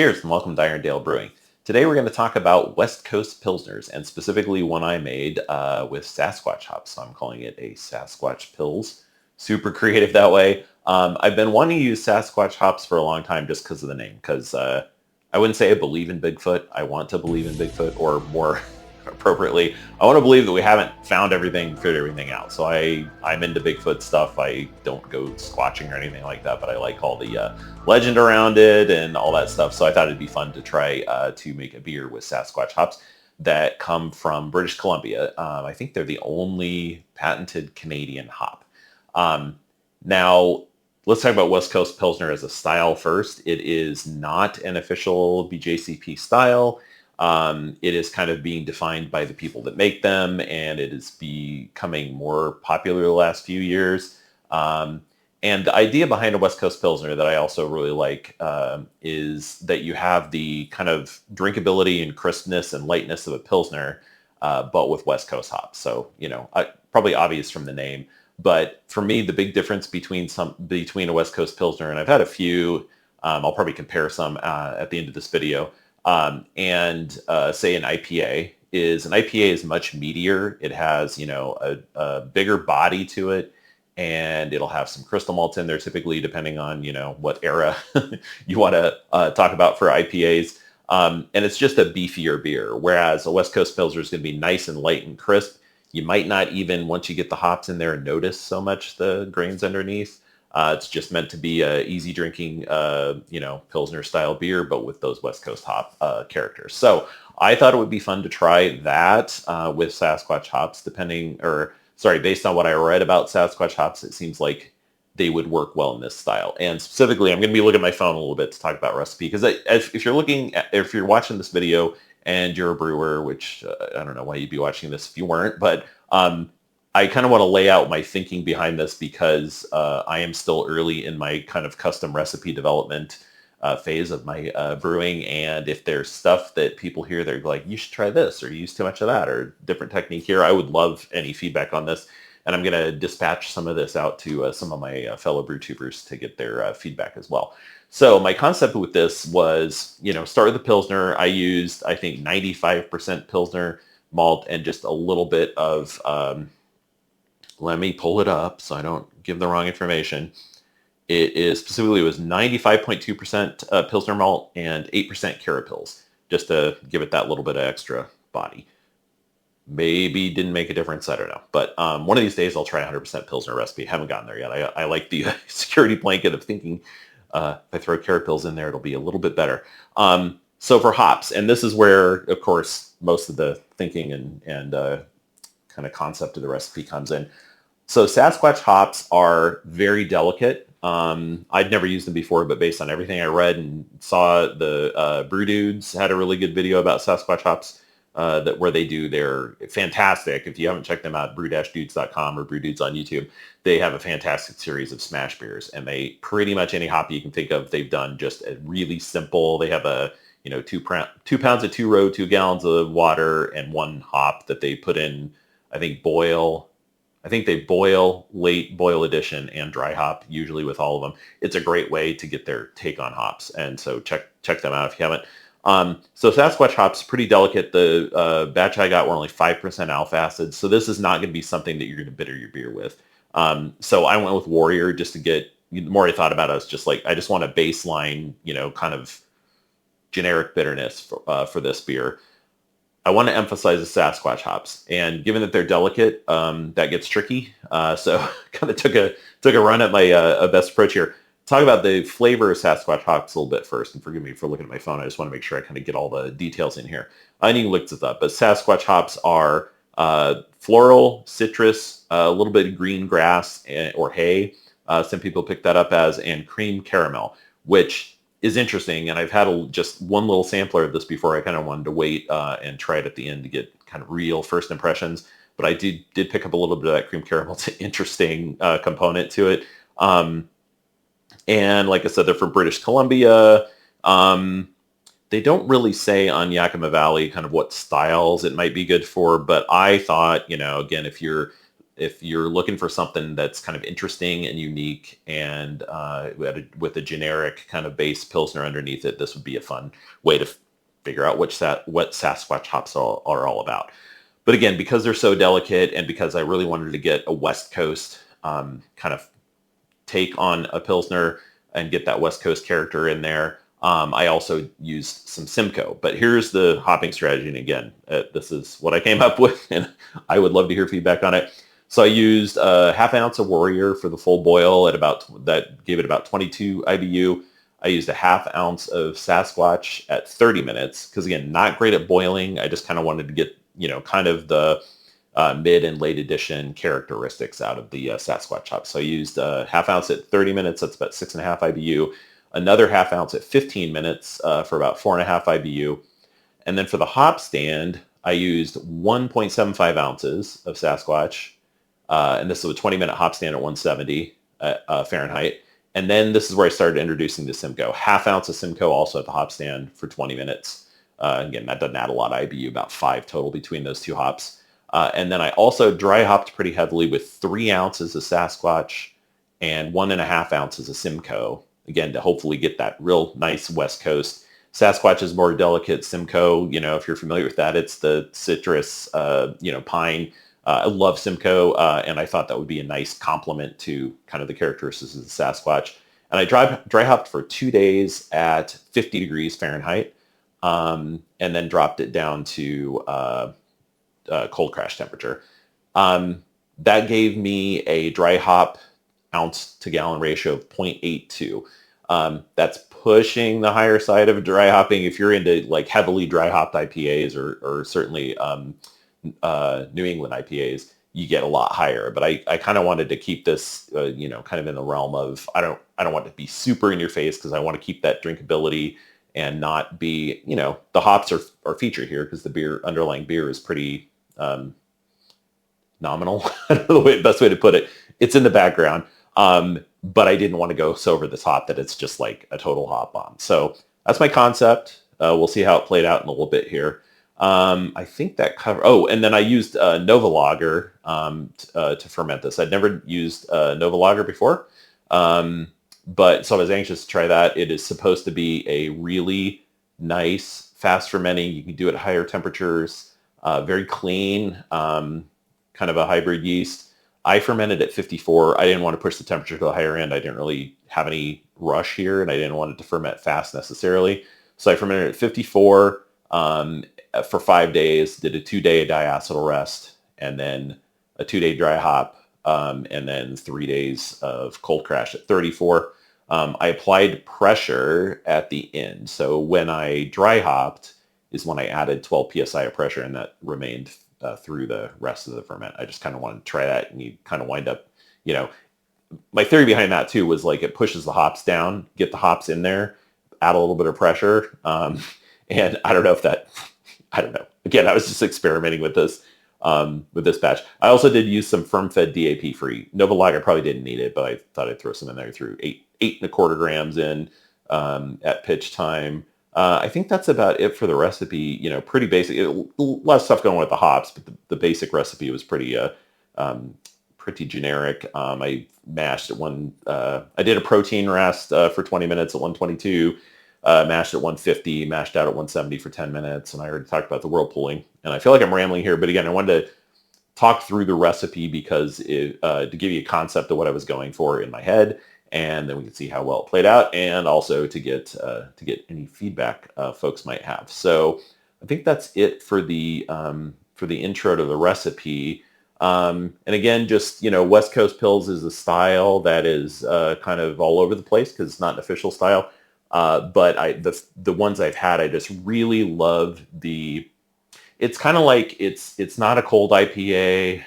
Cheers and welcome to Irondale Brewing. Today we're going to talk about West Coast Pilsners, and specifically one I made with Sasquatch hops. So I'm calling it a Sasquatch Pils. Super creative that way. I've been wanting to use Sasquatch hops for a long time just because of the name, because I wouldn't say I believe in Bigfoot. I want to believe in Bigfoot, or more appropriately, I want to believe that we haven't found everything, figured everything out. So I'm into Bigfoot stuff. I don't go squatching or anything like that, but I like all the legend around it and all that stuff. So I thought it'd be fun to try to make a beer with Sasquatch hops that come from British Columbia. I think they're the only patented Canadian hop. Now, let's talk about West Coast Pilsner as a style first. It is not an official BJCP style. It is kind of being defined by the people that make them, and it is becoming more popular the last few years. And the idea behind a West Coast Pilsner that I also really like is that you have the kind of drinkability and crispness and lightness of a Pilsner, but with West Coast hops. So, probably obvious from the name. But for me, the big difference between a West Coast Pilsner, and I've had a few, I'll probably compare some at the end of this video, and say an IPA is much meatier. It has, a bigger body to it, and it'll have some crystal malts in there typically, depending on, what era you want to talk about for IPAs. And it's just a beefier beer, whereas a West Coast Pilsner is going to be nice and light and crisp. You might not even, once you get the hops in there, notice so much the grains underneath. It's just meant to be a easy drinking, Pilsner style beer, but with those West Coast hop characters. So I thought it would be fun to try that with Sasquatch hops, based on what I read about Sasquatch hops, it seems like they would work well in this style. And specifically, I'm going to be looking at my phone a little bit to talk about recipe, because if you're watching this video and you're a brewer, which I don't know why you'd be watching this if you weren't, but I kind of want to lay out my thinking behind this, because I am still early in my kind of custom recipe development phase of my brewing. And if there's stuff that people hear, they're like, you should try this, or you use too much of that, or different technique here, I would love any feedback on this. And I'm going to dispatch some of this out to some of my fellow brew tubers to get their feedback as well. So my concept with this was, start with the Pilsner. I used, I think, 95% Pilsner malt and just a little bit of, let me pull it up so I don't give the wrong information. It was 95.2% Pilsner malt and 8% Carapils, just to give it that little bit of extra body. Maybe didn't make a difference, I don't know. But one of these days I'll try 100% Pilsner recipe. Haven't gotten there yet. I like the security blanket of thinking if I throw Carapils in there, it'll be a little bit better. So for hops, and this is where, of course, most of the thinking and kind of concept of the recipe comes in. So Sasquatch hops are very delicate. I'd never used them before, but based on everything I read and saw, the Brew Dudes had a really good video about Sasquatch hops where they do. They're fantastic. If you haven't checked them out, brew-dudes.com or Brew Dudes on YouTube, they have a fantastic series of smash beers, and they pretty much any hop you can think of, they've done just a really simple. They have a 2 pounds of 2 gallons of water and 1 hop that they put in. I think they boil, late boil edition, and dry hop, usually with all of them. It's a great way to get their take on hops, and so check them out if you haven't. So Sasquatch hops, pretty delicate. The batch I got were only 5% alpha acid, so this is not going to be something that you're going to bitter your beer with. So I went with Warrior just to get, the more I thought about it, I was just like, I just want a baseline, kind of generic bitterness for this beer. I want to emphasize the Sasquatch hops, and given that they're delicate, that gets tricky. So kind of took a run at my best approach here. Talk about the flavor of Sasquatch hops a little bit first, and forgive me for looking at my phone. I just want to make sure I kind of get all the details in here. I need to look this up, but Sasquatch hops are floral, citrus, a little bit of green grass or hay. Some people pick that up as, and cream caramel, which is interesting. And I've had just one little sampler of this before. I kind of wanted to wait and try it at the end to get kind of real first impressions. But I did pick up a little bit of that cream caramel. It's an interesting component to it. And like I said, they're from British Columbia. They don't really say on Yakima Valley kind of what styles it might be good for, but I thought, again, if you're if you're looking for something that's kind of interesting and unique and with a generic kind of base Pilsner underneath it, this would be a fun way to figure out what Sasquatch hops are all about. But again, because they're so delicate and because I really wanted to get a West Coast kind of take on a Pilsner and get that West Coast character in there, I also used some Simcoe. But here's the hopping strategy. And again, this is what I came up with, and I would love to hear feedback on it. So I used a half ounce of Warrior for the full boil that gave it about 22 IBU. I used a half ounce of Sasquatch at 30 minutes because, again, not great at boiling. I just kind of wanted to get, kind of the mid and late edition characteristics out of the Sasquatch hop. So I used a half ounce at 30 minutes. That's about 6.5 IBU. Another half ounce at 15 minutes for about 4.5 IBU. And then for the hop stand, I used 1.75 ounces of Sasquatch. And this is a 20-minute hop stand at 170 Fahrenheit. And then this is where I started introducing the Simcoe. Half ounce of Simcoe also at the hop stand for 20 minutes. Again, that doesn't add a lot of IBU, about 5 total between those two hops. And then I also dry hopped pretty heavily with 3 ounces of Sasquatch and 1.5 ounces of Simcoe. Again, to hopefully get that real nice West Coast. Sasquatch is more delicate. Simcoe, if you're familiar with that, it's the citrus, pine. I love Simcoe, and I thought that would be a nice complement to kind of the characteristics of the Sasquatch. And I dry hopped for 2 days at 50 degrees Fahrenheit, and then dropped it down to cold crash temperature. That gave me a dry hop ounce to gallon ratio of 0.82. That's pushing the higher side of dry hopping. If you're into like heavily dry hopped IPAs or certainly New England IPAs, you get a lot higher. But I kind of wanted to keep this, kind of in the realm of I don't want it to be super in your face because I want to keep that drinkability and not be, the hops are featured here because the underlying beer is pretty nominal. I don't know the best way to put it. It's in the background. But I didn't want to go so over the top that it's just like a total hop bomb. So that's my concept. We'll see how it played out in a little bit here. I think that covered. Oh, and then I used NovaLager to ferment this. I'd never used NovaLager before, but so I was anxious to try that. It is supposed to be a really nice, fast fermenting. You can do it at higher temperatures, very clean, kind of a hybrid yeast. I fermented at 54. I didn't want to push the temperature to the higher end. I didn't really have any rush here, and I didn't want it to ferment fast necessarily. So I fermented at 54 for 5 days, did a 2-day diacetyl rest, and then a 2-day dry hop, and then 3 days of cold crash at 34. I applied pressure at the end. So when I dry hopped is when I added 12 psi of pressure, and that remained through the rest of the ferment. I just kind of wanted to try that, and you kind of wind up, my theory behind that too was like it pushes the hops down, get the hops in there, add a little bit of pressure. And I don't know. Again, I was just experimenting with this batch. I also did use some firm-fed DAP free. NovaLager probably didn't need it, but I thought I'd throw some in there. Threw 8.25 grams in at pitch time. I think that's about it for the recipe. Pretty basic. A lot of stuff going with the hops, but the basic recipe was pretty generic. I mashed at I did a protein rest for 20 minutes at 122. Mashed at 150, mashed out at 170 for 10 minutes, and I already talked about the whirlpooling. And I feel like I'm rambling here, but again, I wanted to talk through the recipe because to give you a concept of what I was going for in my head, and then we can see how well it played out, and also to get any feedback folks might have. So I think that's it for the intro to the recipe. And again, just West Coast Pils is a style that is kind of all over the place because it's not an official style. But the ones I've had, I just really love it's kind of like it's not a cold IPA,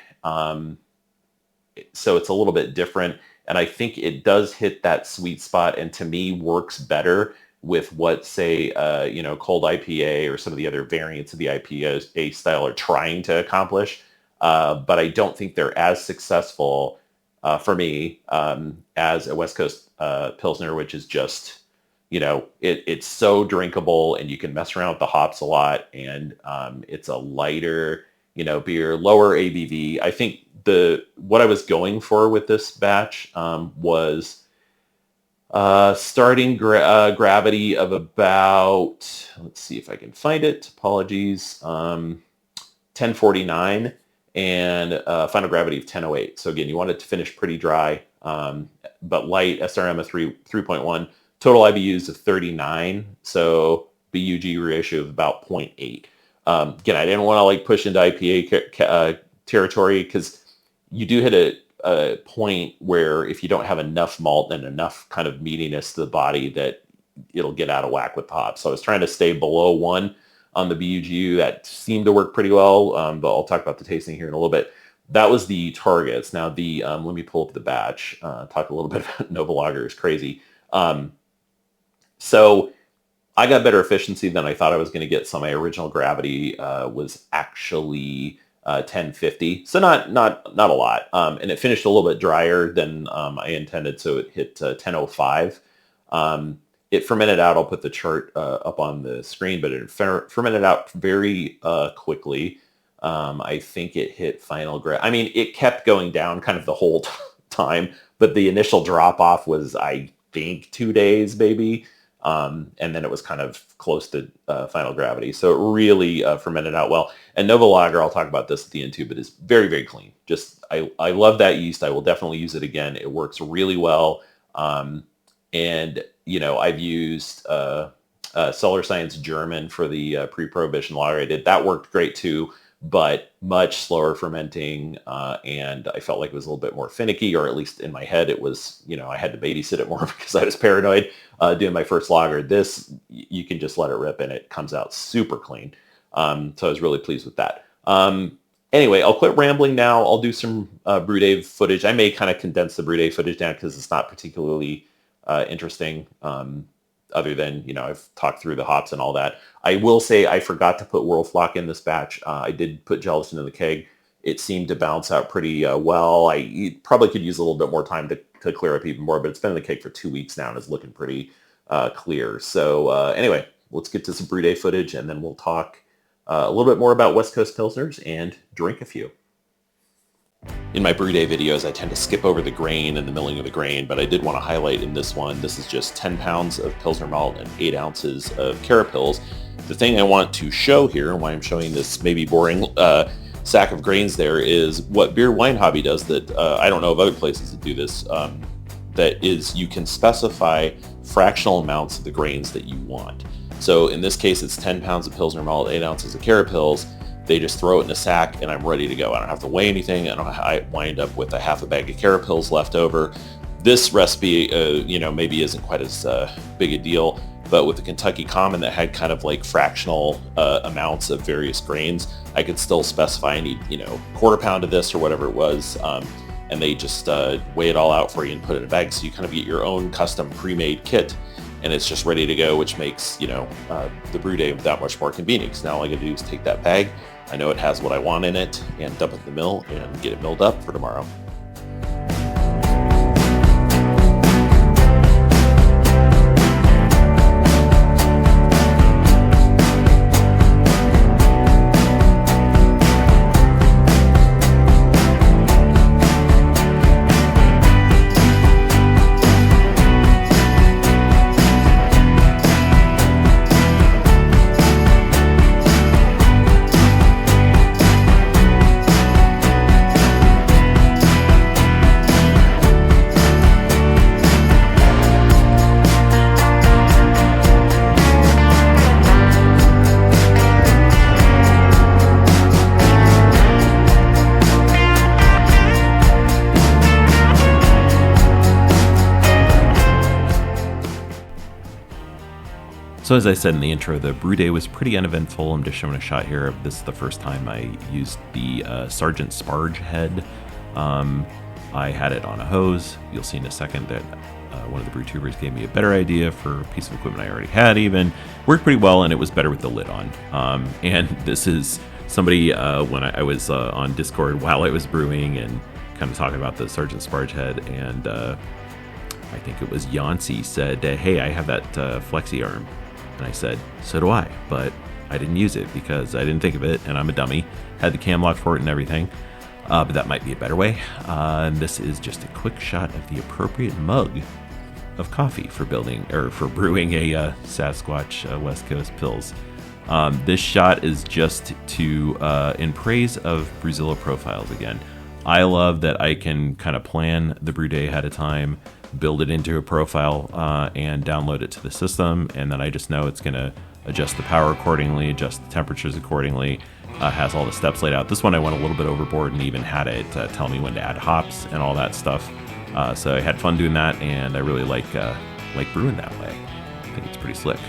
so it's a little bit different. And I think it does hit that sweet spot, and to me works better with what, say, cold IPA or some of the other variants of the IPA style are trying to accomplish. But I don't think they're as successful for me as a West Coast Pilsner, which is just, it's so drinkable, and you can mess around with the hops a lot, and it's a lighter, beer, lower ABV. I think what I was going for with this batch was starting gravity of about, let's see if I can find it, apologies, 1049, and final gravity of 1008. So again, you want it to finish pretty dry, but light, SRM of 3.1, total IBUs of 39, so BUG ratio of about 0.8. Again, I didn't want to like push into IPA territory, because you do hit a point where if you don't have enough malt and enough kind of meatiness to the body, that it'll get out of whack with the hops. So I was trying to stay below 1 on the BUGU. That seemed to work pretty well, but I'll talk about the tasting here in a little bit. That was the targets. Now let me pull up the batch, talk a little bit about NovaLager. Is crazy. So I got better efficiency than I thought I was going to get. So my original gravity was actually 1050, so not a lot, and it finished a little bit drier than I intended, so it hit 1005. It fermented out. I'll put the chart up on the screen, but it fermented out very quickly. I think it hit final I mean, it kept going down kind of the whole time, but the initial drop off was, I think, 2 days, maybe. And then it was kind of close to final gravity. So it really fermented out well. And NovaLager, I'll talk about this at the end too, but it's very, very clean. Just, I love that yeast. I will definitely use it again. It works really well. And, you know, I've used Solar Science German for the pre-prohibition lager I did. That worked great too, but much slower fermenting. And I felt like it was a little bit more finicky, or at least in my head, it was, you know, I had to babysit it more because I was paranoid doing my first lager. This, you can just let it rip and it comes out super clean. So I was really pleased with that. Anyway, I'll quit rambling now. I'll do some brew day footage. I may kind of condense the brew day footage down because it's not particularly interesting, other than, you know, I've talked through the hops and all that. I will say I forgot to put Whirlpool in this batch. I did put gelatin in the keg. It seemed to bounce out pretty well. I probably could use a little bit more time to clear up even more, but it's been in the keg for 2 weeks now and it's looking pretty clear. So anyway, let's get to some brew day footage, and then we'll talk a little bit more about West Coast Pilsners and drink a few. In my brew day videos, I tend to skip over the grain and the milling of the grain, but I did want to highlight in this one, this is just 10 pounds of Pilsner malt and 8 ounces of Carapils. The thing I want to show here, and why I'm showing this maybe boring sack of grains there, is what Beer Wine Hobby does that I don't know of other places that do this, that is you can specify fractional amounts of the grains that you want. So in this case, it's 10 pounds of Pilsner malt, 8 ounces of Carapils. They just throw it in a sack and I'm ready to go. I don't have to weigh anything. I wind up with a half a bag of Carapils left over. This recipe, you know, maybe isn't quite as big a deal, but with the Kentucky Common that had kind of like fractional amounts of various grains, I could still specify I need, you know, quarter pound of this or whatever it was. And they just weigh it all out for you and put it in a bag. So you kind of get your own custom pre-made kit, and it's just ready to go, which makes, you know, the brew day that much more convenient. Because now all I gotta do is take that bag, I know it has what I want in it, and dump it in the mill and get it milled up for tomorrow. So as I said in the intro, the brew day was pretty uneventful. I'm just showing a shot here of this. The first time I used the Sergeant Sparge head. I had it on a hose. You'll see in a second that one of the brew tubers gave me a better idea for a piece of equipment I already had even. Worked pretty well, and it was better with the lid on. And this is somebody, when I was on Discord while I was brewing and kind of talking about the Sergeant Sparge head, and I think it was Yancey said, hey, I have that flexi arm. And I said, so do I, but I didn't use it because I didn't think of it, and I'm a dummy. Had the cam lock for it and everything. but that might be a better way. And this is just a quick shot of the appropriate mug of coffee for brewing a Sasquatch West Coast Pils. This shot is just in praise of Brewzilla profiles again. I love that I can kind of plan the brew day ahead of time, build it into a profile, and download it to the system, and then I just know it's going to adjust the power accordingly, adjust the temperatures accordingly, has all the steps laid out. This one I went a little bit overboard and even had it tell me when to add hops and all that stuff. So I had fun doing that, and I really like brewing that way. I think it's pretty slick.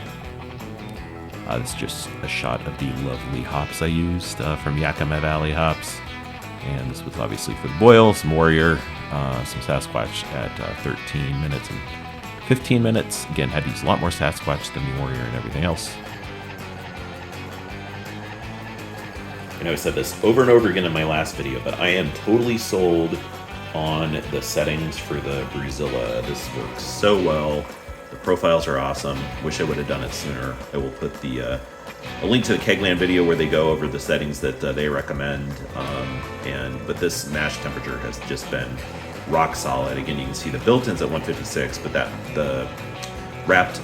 This is just a shot of the lovely hops I used from Yakima Valley Hops. And this was obviously for the boil, some Warrior, some Sasquatch at 13 minutes and 15 minutes. Again, had to use a lot more Sasquatch than the Warrior and everything else. I know I said this over and over again in my last video, but I am totally sold on the settings for the Brewzilla. This works so well. The profiles are awesome. Wish I would have done it sooner. I will put a link to the Kegland video where they go over the settings that they recommend. But this mash temperature has just been rock solid. Again, you can see the built-ins at 156, but the wrapped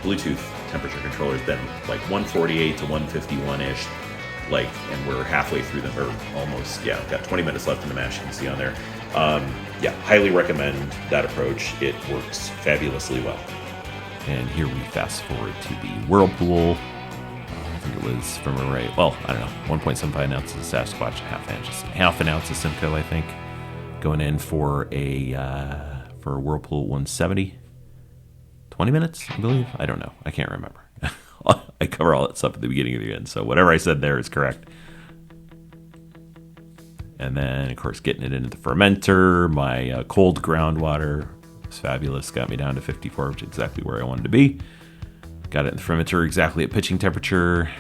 Bluetooth temperature controller has been like 148 to 151-ish. And we're halfway through them, or almost, got 20 minutes left in the mash, you can see on there. Highly recommend that approach. It works fabulously well. And here we fast forward to the Whirlpool. I think it was from I don't know, 1.75 ounces of Sasquatch, half an ounce of Simcoe, I think, going in for a Whirlpool 170. 20 minutes, I believe. I don't know. I can't remember. I cover all that stuff at the beginning of the end, so whatever I said there is correct. And then, of course, getting it into the fermenter. My cold groundwater was fabulous. Got me down to 54, which is exactly where I wanted to be. Got it in the fermenter exactly at pitching temperature.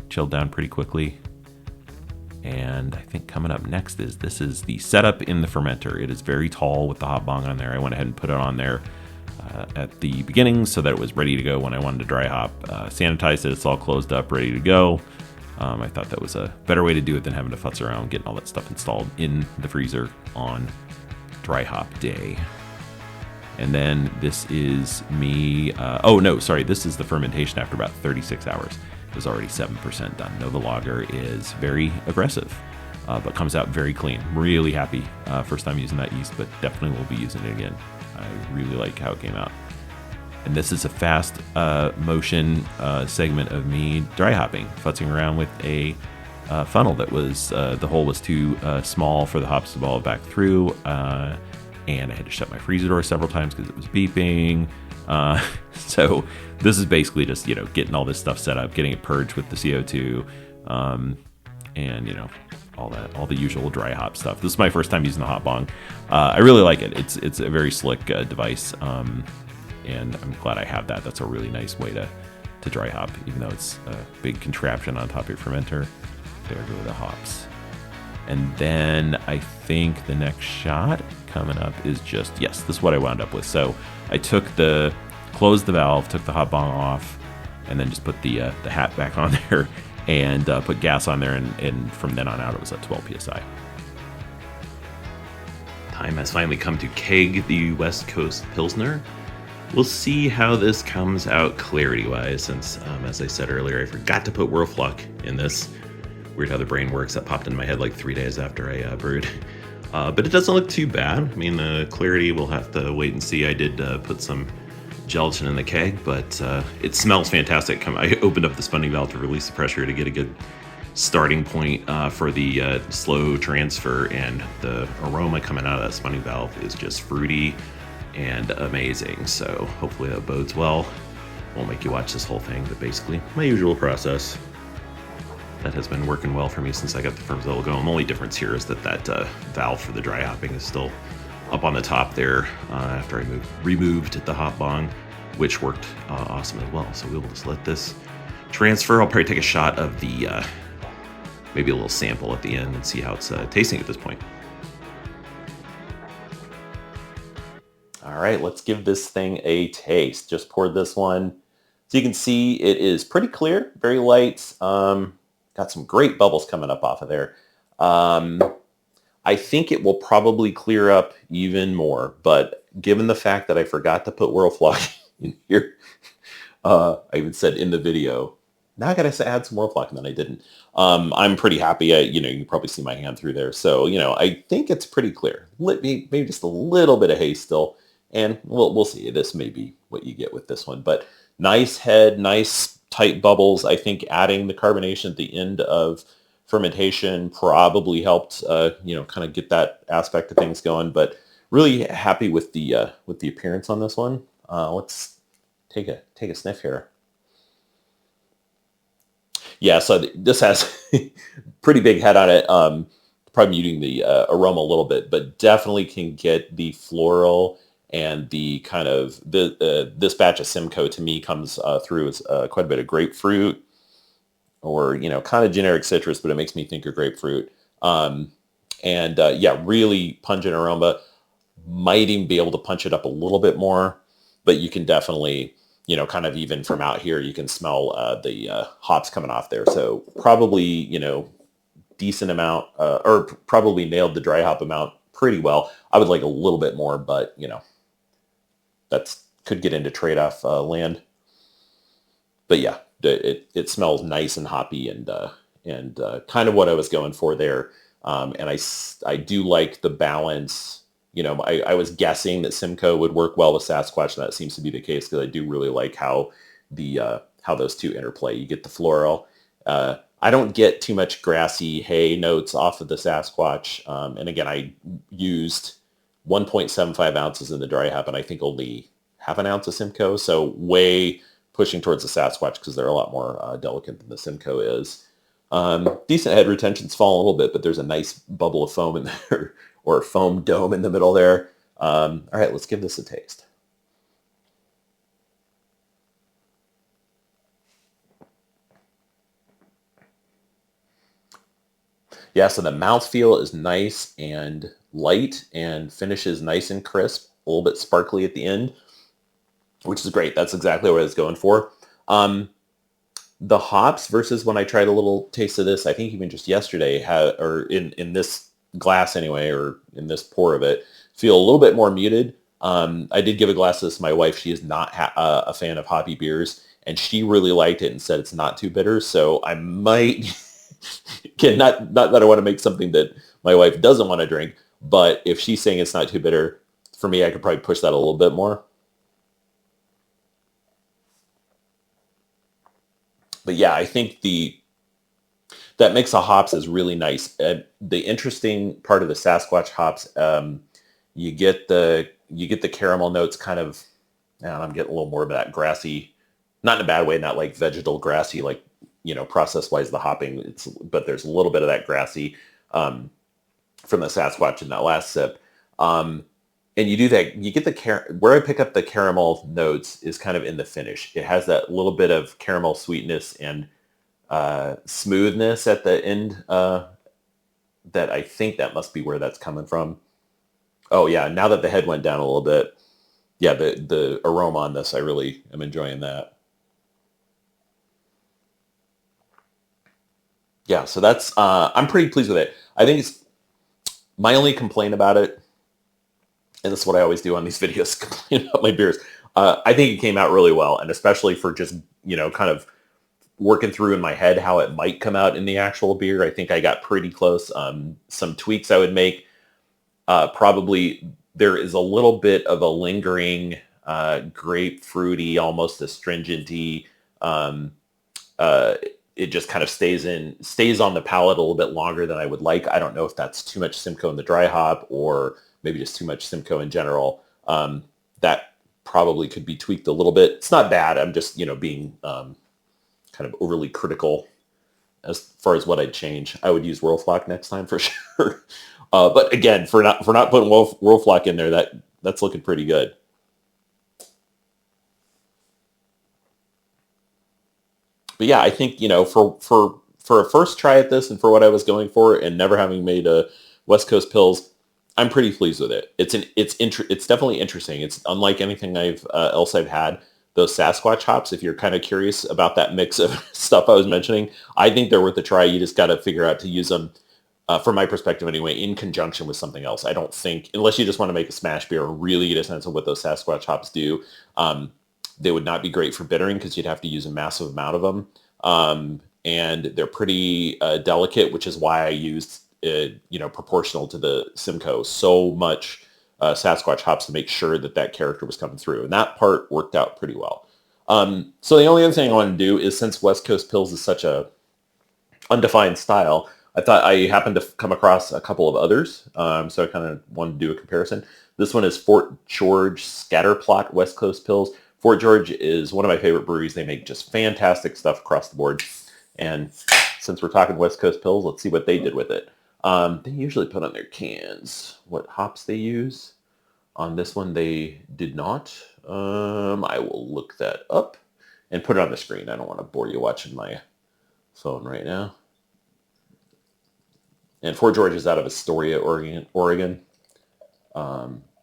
Chilled down pretty quickly. And I think coming up next this is the setup in the fermenter. It is very tall with the hop bong on there. I went ahead and put it on there at the beginning so that it was ready to go when I wanted to dry hop. Sanitized it. It's all closed up, ready to go. I thought that was a better way to do it than having to futz around getting all that stuff installed in the freezer on dry hop day. And then this is me. This is the fermentation after about 36 hours. It was already 7% done. NovaLager is very aggressive, but comes out very clean. Really happy. First time using that yeast, but definitely will be using it again. I really like how it came out. And this is a fast motion segment of me dry hopping, futzing around with a funnel that was, the hole was too small for the hops to ball back through. And I had to shut my freezer door several times because it was beeping. So this is basically just, getting all this stuff set up, getting it purged with the CO2, and, all the usual dry hop stuff. This is my first time using the hop bong. I really like it. It's a very slick device. And I'm glad I have that. That's a really nice way to dry hop, even though it's a big contraption on top of your fermenter. There go the hops. And then I think the next shot coming up is this is what I wound up with. So I closed the valve, took the hop bong off, and then just put the hat back on there and put gas on there. And from then on out, it was at 12 PSI. Time has finally come to keg the West Coast Pilsner. We'll see how this comes out clarity-wise, since, as I said earlier, I forgot to put Whirlfluck in this. Weird how the brain works. That popped into my head like 3 days after I brewed. But it doesn't look too bad. I mean, clarity, we'll have to wait and see. I did put some gelatin in the keg, but it smells fantastic. I opened up the spunding valve to release the pressure to get a good starting point for the slow transfer, and the aroma coming out of that spunding valve is just fruity and amazing. So hopefully that bodes well. Won't make you watch this whole thing, but basically my usual process that has been working well for me since I got the Formulation going. The only difference here is that valve for the dry hopping is still up on the top there after I removed the hop bong, which worked awesome as well. So we'll just let this transfer. I'll probably take a shot of the maybe a little sample at the end and see how it's tasting at this point. All right, let's give this thing a taste. Just poured this one. So you can see it is pretty clear, very light. Got some great bubbles coming up off of there. I think it will probably clear up even more, but given the fact that I forgot to put Whirlpool in here, I even said in the video, now I gotta add some Whirlpool, and then I didn't. I'm pretty happy. You can probably see my hand through there. So, I think it's pretty clear. Maybe just a little bit of haze still, and we'll see. This may be what you get with this one, but nice head, nice tight bubbles. I think adding the carbonation at the end of fermentation probably helped, kind of get that aspect of things going. But really happy with the appearance on this one. Let's take a sniff here. Yeah, so this has pretty big head on it. Probably muting the aroma a little bit, but definitely can get the floral and the kind of this batch of Simcoe to me comes through as quite a bit of grapefruit, or kind of generic citrus, but it makes me think of grapefruit. Yeah, really pungent aroma. Might even be able to punch it up a little bit more, but you can definitely, kind of even from out here, you can smell the hops coming off there. So probably, decent amount, or probably nailed the dry hop amount pretty well. I would like a little bit more, but that's could get into trade-off land. But yeah, it smells nice and hoppy and kind of what I was going for there. And I do like the balance. I was guessing that Simcoe would work well with Sasquatch, and that seems to be the case, because I do really like how those two interplay. You get the floral. I don't get too much grassy hay notes off of the Sasquatch. And again, I used 1.75 ounces in the dry hop, and I think only half an ounce of Simcoe. So way pushing towards the Sasquatch, because they're a lot more delicate than the Simcoe is. Decent head retention's fallen a little bit, but there's a nice bubble of foam in there, or foam dome in the middle there. All right, let's give this a taste. Yeah, so the mouthfeel is nice and light, and finishes nice and crisp, a little bit sparkly at the end, which is great. That's exactly what I was going for. The hops versus when I tried a little taste of this, I think even just yesterday, or in this glass anyway, or in this pour of it, feel a little bit more muted. I did give a glass of this to my wife. She is not a fan of hoppy beers, and she really liked it and said it's not too bitter. So I might, again, not that I want to make something that my wife doesn't want to drink, but if she's saying it's not too bitter, for me, I could probably push that a little bit more. But yeah, I think that mix of hops is really nice. The interesting part of the Sasquatch hops, you get the caramel notes, kind of. And I'm getting a little more of that grassy, not in a bad way, not like vegetal grassy, like process wise the hopping. But there's a little bit of that grassy from the Sasquatch in that last sip. And you do that, you get where I pick up the caramel notes is kind of in the finish. It has that little bit of caramel sweetness and smoothness at the end, that I think that must be where that's coming from. Oh yeah, now that the head went down a little bit, yeah, the aroma on this, I really am enjoying that. Yeah, so that's, I'm pretty pleased with it. I think it's, my only complaint about it, and this is what I always do on these videos, complain about my beers. I think it came out really well, and especially for just, kind of working through in my head how it might come out in the actual beer. I think I got pretty close. Some tweaks I would make. Probably there is a little bit of a lingering grapefruity, almost astringenty. It just kind of stays on the palate a little bit longer than I would like. I don't know if that's too much Simcoe in the dry hop, or maybe just too much Simcoe in general. That probably could be tweaked a little bit. It's not bad. I'm just, being kind of overly critical as far as what I'd change. I would use Whirlpool next time for sure. But again, for not putting Whirlpool in there, that's looking pretty good. But yeah, I think, for a first try at this, and for what I was going for, and never having made a West Coast Pils, I'm pretty pleased with it. It's definitely interesting. It's unlike anything else I've had. Those Sasquatch hops, if you're kind of curious about that mix of stuff I was mentioning, I think they're worth a try. You just got to figure out to use them from my perspective anyway, in conjunction with something else. I don't think, unless you just want to make a smash beer or really get a sense of what those Sasquatch hops do, they would not be great for bittering because you'd have to use a massive amount of them. And they're pretty delicate, which is why I used, proportional to the Simcoe, so much Sasquatch hops to make sure that that character was coming through. And that part worked out pretty well. So the only other thing I want to do is, since West Coast Pils is such a undefined style, I thought I happened to come across a couple of others. So I kind of wanted to do a comparison. This one is Fort George Scatterplot West Coast Pils. Fort George is one of my favorite breweries. They make just fantastic stuff across the board. And since we're talking West Coast Pils, let's see what they did with it. They usually put on their cans what hops they use. On this one, they did not. I will look that up and put it on the screen. I don't want to bore you watching my phone right now. And Fort George is out of Astoria, Oregon.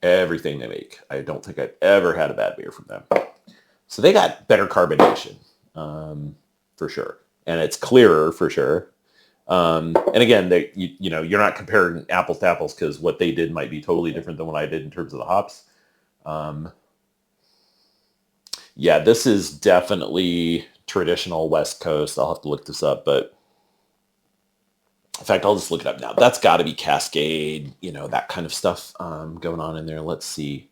Everything they make, I don't think I've ever had a bad beer from them. So they got better carbonation, for sure. And it's clearer, for sure. And again, you're not comparing apples to apples because what they did might be totally different than what I did in terms of the hops. Yeah, this is definitely traditional West Coast. I'll have to look this up, but in fact, I'll just look it up now. That's got to be Cascade, that kind of stuff going on in there. Let's see.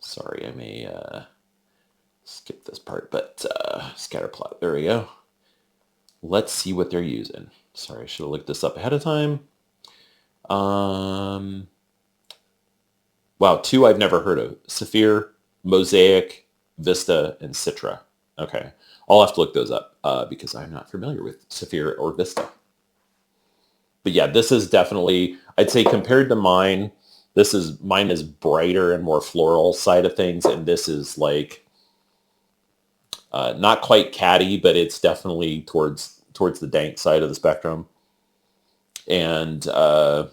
Sorry, I may skip this part, but Scatterplot. There we go. Let's see what they're using. Sorry, I should have looked this up ahead of time. Wow, 2 I've never heard of. Saphir, Mosaic, Vista, and Citra. Okay. I'll have to look those up because I'm not familiar with Saphir or Vista. But yeah, this is definitely, I'd say compared to mine is brighter and more floral side of things. And this is like, not quite catty, but it's definitely towards the dank side of the spectrum. And a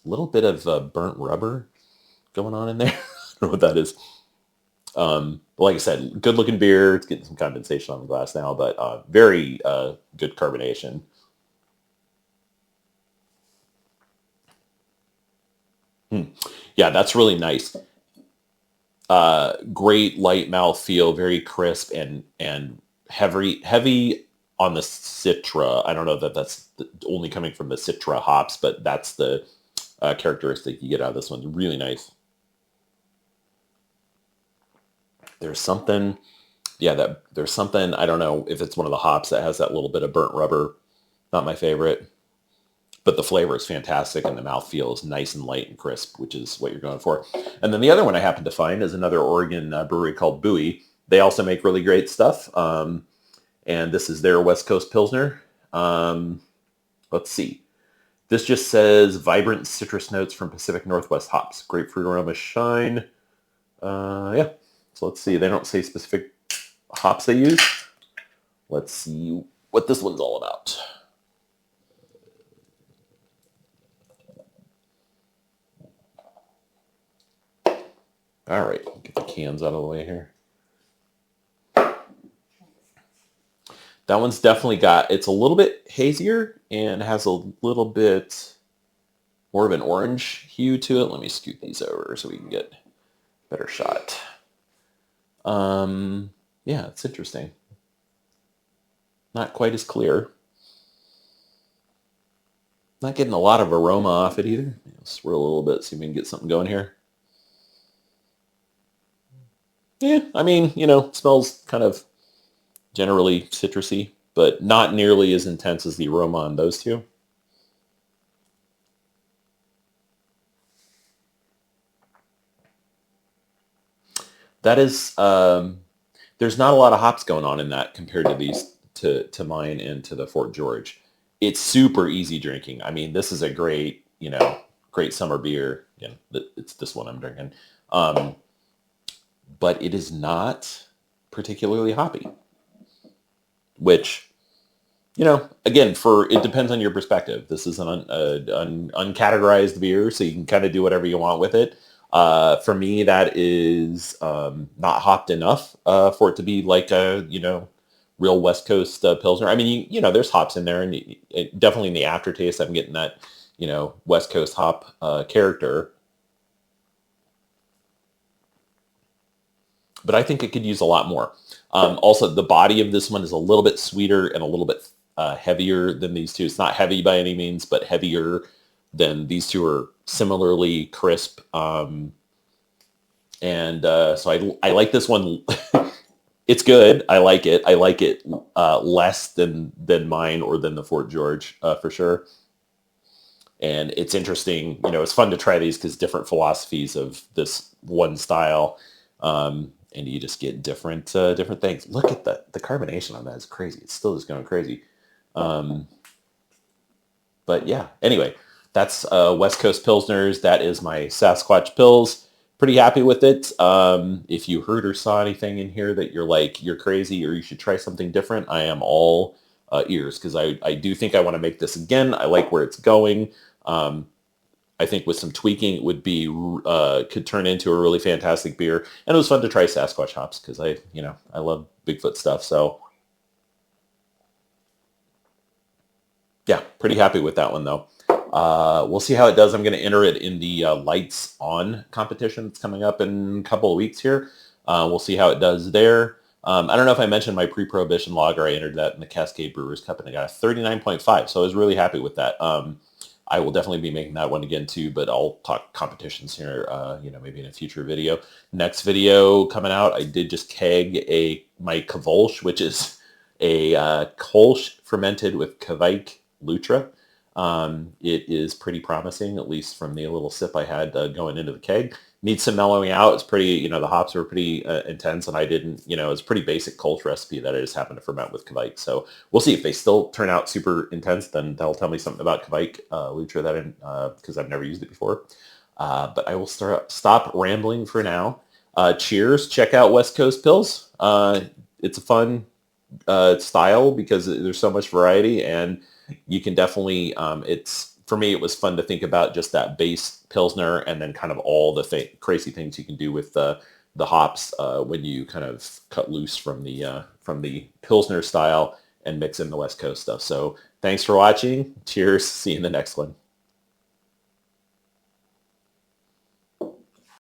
little bit of burnt rubber going on in there. I don't know what that is. Like I said, good looking beer. It's getting some condensation on the glass now, but very good carbonation. Yeah, that's really nice. Great light mouth feel, very crisp and heavy on the Citra. I don't know that that's only coming from the Citra hops, but that's the characteristic you get out of this one. Really nice. There's something, there's something, I don't know if it's one of the hops that has that little bit of burnt rubber. Not my favorite, but the flavor is fantastic and the mouthfeel is nice and light and crisp, which is what you're going for. And then the other one I happened to find is another Oregon brewery called Bowie. They also make really great stuff. And this is their West Coast Pilsner. Let's see. This just says vibrant citrus notes from Pacific Northwest hops. Grapefruit aroma shine. Yeah. So let's see. They don't say specific hops they use. Let's see what this one's all about. All right, get the cans out of the way here. That one's definitely it's a little bit hazier and has a little bit more of an orange hue to it. Let me scoot these over so we can get a better shot. Yeah, it's interesting. Not quite as clear. Not getting a lot of aroma off it either. Swirl a little bit, see if we can get something going here. Yeah, I mean, smells kind of generally citrusy, but not nearly as intense as the aroma on those two. That is, there's not a lot of hops going on in that compared to these, to mine and to the Fort George. It's super easy drinking. I mean, this is a great, great summer beer. Again, it's this one I'm drinking. But it is not particularly hoppy, which, again, it depends on your perspective. This is an uncategorized beer, so you can kind of do whatever you want with it. For me, that is not hopped enough for it to be like a, real West Coast Pilsner. I mean, you know, there's hops in there, and definitely in the aftertaste, I'm getting that, you know, West Coast hop character. But I think it could use a lot more. Also, the body of this one is a little bit sweeter and a little bit heavier than these two. It's not heavy by any means, but heavier than these two are similarly crisp. So I like this one. It's good. I like it. I like it less than mine or than the Fort George for sure. And it's interesting. You know, it's fun to try these because different philosophies of this one style. And you just get different things. Look at the carbonation on that is crazy. It's still just going crazy. But yeah, anyway, that's West Coast Pilsners. That is my Sasquatch Pils. Pretty happy with it. If you heard or saw anything in here that you're like, you're crazy or you should try something different, I am all ears, because I do think I want to make this again. I like where it's going. I think with some tweaking, it would be could turn into a really fantastic beer. And it was fun to try Sasquatch hops because I love Bigfoot stuff. So yeah, pretty happy with that one though. We'll see how it does. I'm going to enter it in the Lights On competition that's coming up in a couple of weeks here. We'll see how it does there. I don't know if I mentioned my pre-prohibition lager. I entered that in the Cascade Brewers Cup and I got a 39.5. So I was really happy with that. I will definitely be making that one again too, but I'll talk competitions here, maybe in a future video. Next video coming out, I did just keg my Kvolsch, which is a Kolsch fermented with Kvike Lutra. It is pretty promising, at least from the little sip I had going into the keg. Needs some mellowing out. It's pretty, the hops were pretty intense, and I didn't, it's a pretty basic Kolsch recipe that I just happened to ferment with Kvike. So we'll see if they still turn out super intense. Then that'll tell me something about Kvike Lutra that because I've never used it before. But I will stop rambling for now. Cheers! Check out West Coast Pils. It's a fun style because there's so much variety, and you can definitely for me, it was fun to think about just that base Pilsner and then kind of all the crazy things you can do with the hops when you kind of cut loose from the Pilsner style and mix in the West Coast stuff. So thanks for watching. Cheers. See you in the next one.